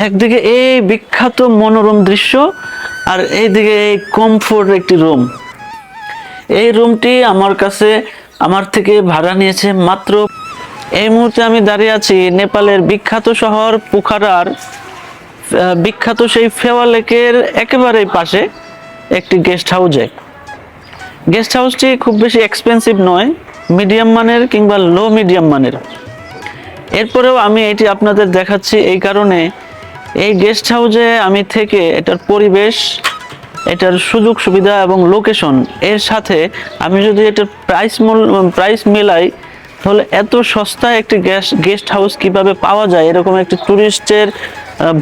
একদিকে এই বিখ্যাত মনোরম দৃশ্য, আর এইদিকে এই কমফোর্ট একটি রুম। এই রুমটি আমার থেকে ভাড়া নিয়েছে মাত্র। এই মুহূর্তে আমি দাঁড়িয়ে আছি নেপালের বিখ্যাত শহর পোখারার বিখ্যাত সেই ফেওয়া লেকের একেবারে পাশে একটি গেস্ট হাউসে। গেস্ট হাউসটি খুব বেশি এক্সপেন্সিভ নয়, মিডিয়াম মানের কিংবা লো মিডিয়াম মানের। এরপরেও আমি এটি আপনাদের দেখাচ্ছি এই কারণে, এই গেস্ট হাউসে আমি থেকে এটার পরিবেশ, এটার সুযোগ সুবিধা এবং লোকেশন এর সাথে আমি যদি এটার প্রাইস মেলাই, তাহলে এত সস্তায় একটি গেস্ট হাউস কিভাবে পাওয়া যায় এরকম একটি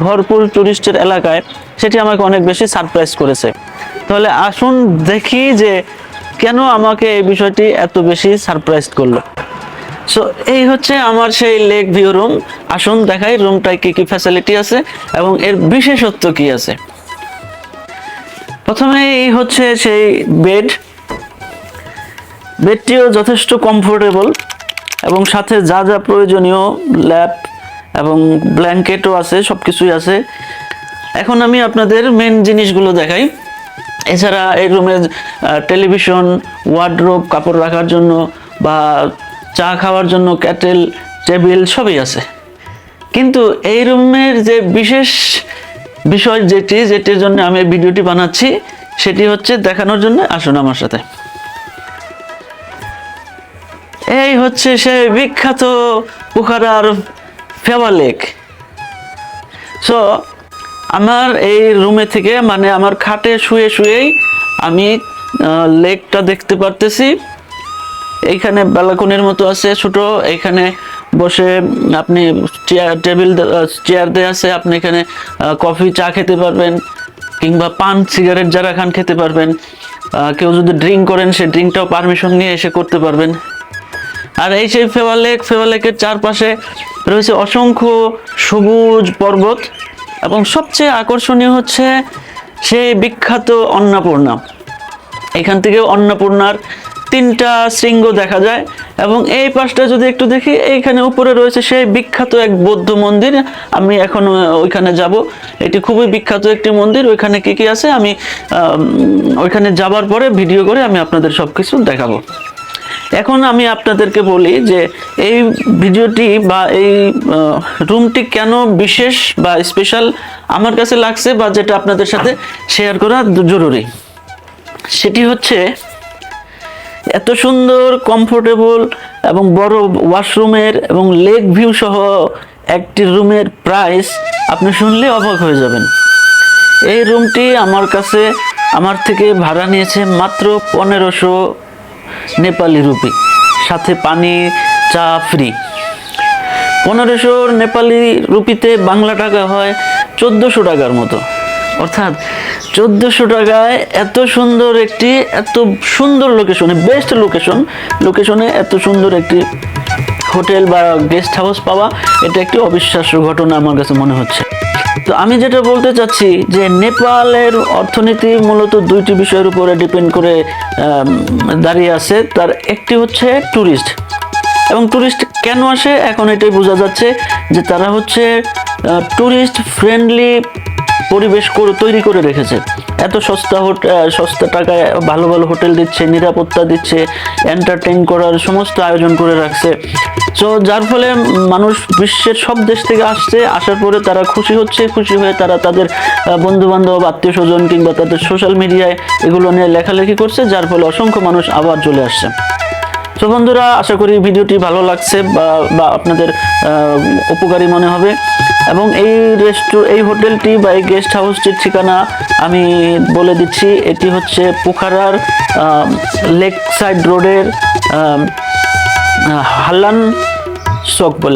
ভরপুর টুরিস্টের এলাকায়, সেটি আমাকে অনেক বেশি সারপ্রাইজ করেছে। তাহলে আসুন দেখি যে কেন আমাকে এই বিষয়টি এত বেশি সারপ্রাইজ করলো। সো এই হচ্ছে আমার সেই লেক ভিউ রুম। আসুন দেখাই রুমটায় কি কি ফ্যাসিলিটি আছে এবং এর বিশেষত্ব কি আছে। প্রথমে এই হচ্ছে সেই বেডটিও যথেষ্ট কমফোর্টেবল এবং সাথে যা যা প্রয়োজনীয় ল্যাপ এবং ব্ল্যাঙ্কেটও আছে, সব কিছুই আছে। এখন আমি আপনাদের মেন জিনিসগুলো দেখাই। এছাড়া এই রুমে টেলিভিশন, ওয়ার্ডরোব, কাপড় রাখার জন্য বা চা খাওয়ার জন্য ক্যাটেল, টেবিল সবই আছে। কিন্তু এই রুমের যে বিশেষ বিষয় যেটির জন্য আমি ভিডিওটি বানাচ্ছি, সেটি হচ্ছে দেখানোর জন্য। আসুন আমার সাথে। এই হচ্ছে সেই বিখ্যাত পোখারার ফেওয়া লেক। সো আমার এই রুমে থেকে, মানে আমার খাটে শুয়েই আমি লেকটা দেখতে পারতেছি। এইখানে ব্যালকনির মতো আছে ছোট, এইখানে বসে আপনি চেয়ার দেয়া আছে, আপনি এখানে কফি চা খেতে পারবেন কিংবা পান সিগারেট যারা খান খেতে পারবেন। কেউ যদি ড্রিঙ্ক করেন সেই ড্রিঙ্কটাও পারমিশন নিয়ে এসে করতে পারবেন। আর এই সেই ফেওয়া লেকের চারপাশে রয়েছে অসংখ্য সবুজ পর্বত এবং সবচেয়ে আকর্ষণীয় হচ্ছে সেই বিখ্যাত অন্নপূর্ণা। এখান থেকে অন্নপূর্ণার 3টা শৃঙ্গ দেখা যায়। এবং এই পাশটা যদি একটু দেখি, এইখানে উপরে রয়েছে সেই বিখ্যাত এক বৌদ্ধ মন্দির। আমি এখন ওইখানে যাব। এটি খুবই বিখ্যাত একটি মন্দির। ওইখানে কি কি আছে আমি ওইখানে যাবার পরে ভিডিও করে আমি আপনাদের সব কিছু দেখাবো। এখন আমি আপনাদেরকে বলি যে এই ভিডিওটি বা এই রুমটি কেন বিশেষ বা স্পেশাল আমার কাছে লাগছে, বা যেটা আপনাদের সাথে শেয়ার করা জরুরি, সেটি হচ্ছে এত সুন্দর কমফোর্টেবল এবং বড় ওয়াশরুমের এবং লেক ভিউ সহ একটি রুমের প্রাইস আপনি শুনলে অবাক হয়ে যাবেন। এই রুমটি আমার থেকে ভাড়া নিয়েছে মাত্র 1500 নেপালি রুপি, সাথে পানি চা ফ্রি। 1500 নেপালি রুপিতে বাংলা টাকা হয় 1400 টাকার মতো। অর্থাৎ 1400 টাকায় এত সুন্দর লোকেশনে, বেস্ট লোকেশনে এত সুন্দর একটি হোটেল বা গেস্ট হাউস পাওয়া, এটা একটি অবিশ্বাস্য ঘটনা আমার কাছে মনে হচ্ছে। তো আমি যেটা বলতে চাচ্ছি যে নেপালের অর্থনীতি মূলত 2টি বিষয়ের উপরে ডিপেন্ড করে দাঁড়িয়ে আছে। তার একটি হচ্ছে ট্যুরিস্ট, এবং ট্যুরিস্ট কেন আসে এখন এটাই বোঝা যাচ্ছে যে তারা হচ্ছে ট্যুরিস্ট ফ্রেন্ডলি পরিবেশ তৈরি করে রেখেছে। এত সস্তা টাকায় ভালো হোটেল দিচ্ছে, নিরাপত্তা দিচ্ছে, এন্টারটেইন করার সমস্ত আয়োজন করে রাখছে। সো যার ফলে মানুষ বিশ্বের সব দেশ থেকে আসার পরে তারা খুশি হয়ে তারা তাদের বন্ধু বান্ধব, আত্মীয় স্বজন কিংবা তাদের সোশ্যাল মিডিয়ায় এগুলো নিয়ে লেখালেখি করছে, যার ফলে অসংখ্য মানুষ আবার চলে আসছে। তো বন্ধুরা, আশা করি ভিডিওটি ভালো লাগছে বা আপনাদের উপকারী মনে হবে। এবং এই হোটেলটি বা এই গেস্ট হাউসটির ঠিকানা আমি বলে দিচ্ছি। এটি হচ্ছে পোখারার লেক সাইড রোডের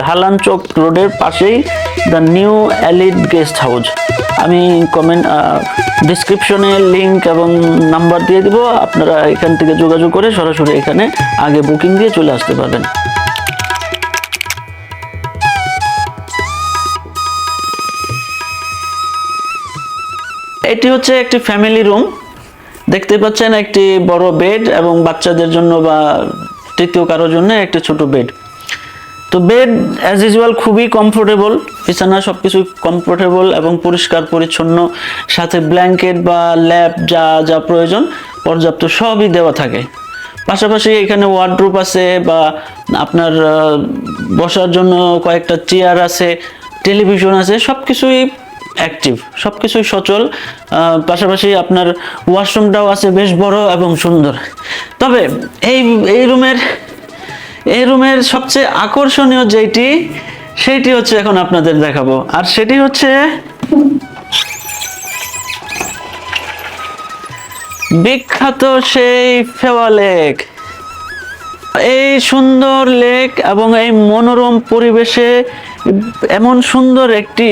হালান চক রোডের পাশেই the new elite guest house. আমি ডিসক্রিপশনে লিংক এবং নাম্বার দিয়ে দিব, আপনারা এখান থেকে যোগাযোগ করে সরাসরি এখানে আগে বুকিং দিয়ে চলে আসতে পারবেন। এটি হচ্ছে একটি ফ্যামিলি রুম। দেখতে পাচ্ছেন একটি বড় বেড এবং বাচ্চাদের জন্য বা তৃতীয় কারোর জন্য একটি ছোট বেড। তো বেড অ্যাজ ইউজুয়াল খুবই কমফোর্টেবল। বিছানা সবকিছু কমফোর্টেবল এবং পরিষ্কার পরিচ্ছন্ন, সাথে ব্ল্যাঙ্কেট বা ল্যাপ যা যা প্রয়োজন পর্যাপ্ত সবই দেওয়া থাকে। পাশাপাশি এখানে ওয়ার্ডরোব আছে বা আপনার বসার জন্য কয়েকটা চেয়ার আছে, টেলিভিশন আছে, সবকিছুই অ্যাক্টিভ, সবকিছুই সচল। পাশাপাশি আপনার ওয়াশরুমটাও আছে বেশ বড় এবং সুন্দর। তবে এই রুমের সবচেয়ে আকর্ষণীয় সেইটি হচ্ছে এখন আপনাদের দেখাবো, আর সেটি হচ্ছে বিখ্যাত সেই ফেওয়া লেক। এই সুন্দর লেক এবং এই মনোরম পরিবেশে এমন সুন্দর একটি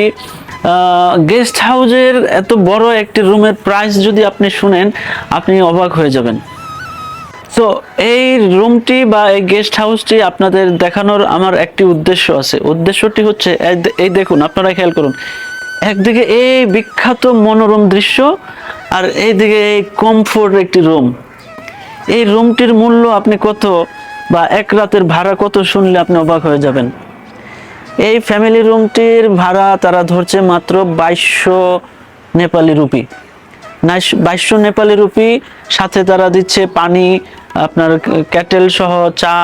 গেস্ট হাউসের এত বড় একটি রুমের প্রাইস যদি আপনি শুনেন, আপনি অবাক হয়ে যাবেন। তো এই রুমটি বা এই গেস্ট হাউসটি আপনাদের দেখানোর আমার একটি উদ্দেশ্য আছে। উদ্দেশ্যটি হচ্ছে এই দেখুন, আপনারা খেয়াল করুন, একদিকে এই বিখ্যাত মনোরম দৃশ্য আর এইদিকে এই কমফোর্ট একটি রুম। এই রুমটির মূল্য আপনি কত বা এক রাতের ভাড়া কত শুনলে আপনি অবাক হয়ে যাবেন। এই ফ্যামিলি রুমটির ভাড়া তারা ধরছে মাত্র 2200 নেপালি রুপি। 2200 নেপালি রুপি, সাথে তারা দিচ্ছে পানি, আপনার ক্যাটেল সহ চা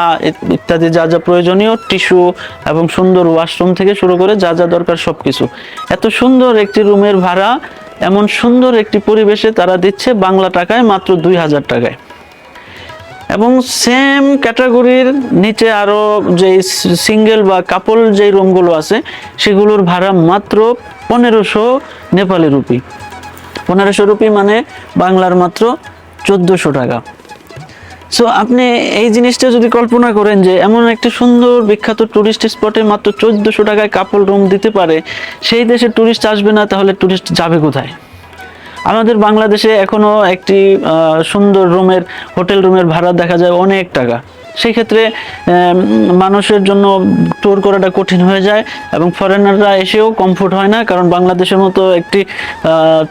ইত্যাদি যা যা প্রয়োজনীয়, টিস্যু এবং সুন্দর ওয়াশরুম থেকে শুরু করে যা যা দরকার সবকিছু। এত সুন্দর একটি রুমের ভাড়া এমন সুন্দর একটি পরিবেশে তারা দিচ্ছে বাংলা টাকায় মাত্র 2000 টাকায়। এবং সেম ক্যাটাগরির নিচে আরও যে সিঙ্গেল বা কাপল যে রুমগুলো আছে সেগুলোর ভাড়া মাত্র 1500 নেপালি রুপি। 1500 রুপি মানে বাংলার মাত্র 1400 টাকা। সো আপনি এই জিনিসটা যদি কল্পনা করেন যে এমন একটা সুন্দর বিখ্যাত টুরিস্ট স্পটে মাত্র 1400 টাকায় কাপল রুম দিতে পারে, সেই দেশে টুরিস্ট আসবে না, তাহলে টুরিস্ট যাবে কোথায়? আমাদের বাংলাদেশে এখনো একটি সুন্দর হোটেল রুমের ভাড়া দেখা যায় অনেক টাকা। সেই ক্ষেত্রে মানুষের জন্য ট্যুর করাটা কঠিন হয়ে যায় এবং ফরেনাররা এসেও কমফোর্ট হয় না, কারণ বাংলাদেশের মতো একটি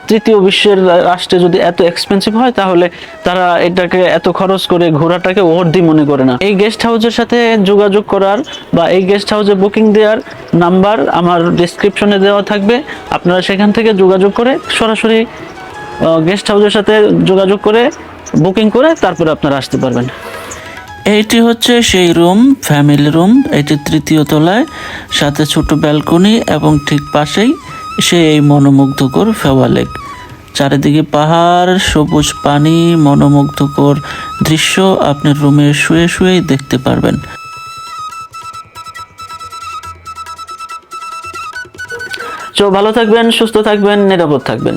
তৃতীয় বিশ্বের রাষ্ট্রে যদি এত এক্সপেন্সিভ হয় তাহলে তারা এটাকে এত খরচ করে ঘোরাটাকে ওর্দি মনে করে না। এই গেস্ট হাউসের সাথে যোগাযোগ করার বা এই গেস্ট হাউসে বুকিং দেওয়ার নাম্বার আমার ডেসক্রিপশনে দেওয়া থাকবে। আপনারা সেখান থেকে যোগাযোগ করে সরাসরি গেস্ট হাউসের সাথে যোগাযোগ করে বুকিং করে তারপরে আপনারা আসতে পারবেন। এইটি হচ্ছে সেই রুম, ফ্যামিলি রুম। এটি 3য় তলায়, সাথে ছোট ব্যালকনি এবং ঠিক পাশেই এই মনোমুগ্ধকর ফেওয়া লেক। চারিদিকে পাহাড়, সবুজ পানি, মনোমুগ্ধকর দৃশ্য আপনি রুমে শুয়ে শুয়েই দেখতে পারবেন। তো ভালো থাকবেন, সুস্থ থাকবেন, নিরাপদ থাকবেন।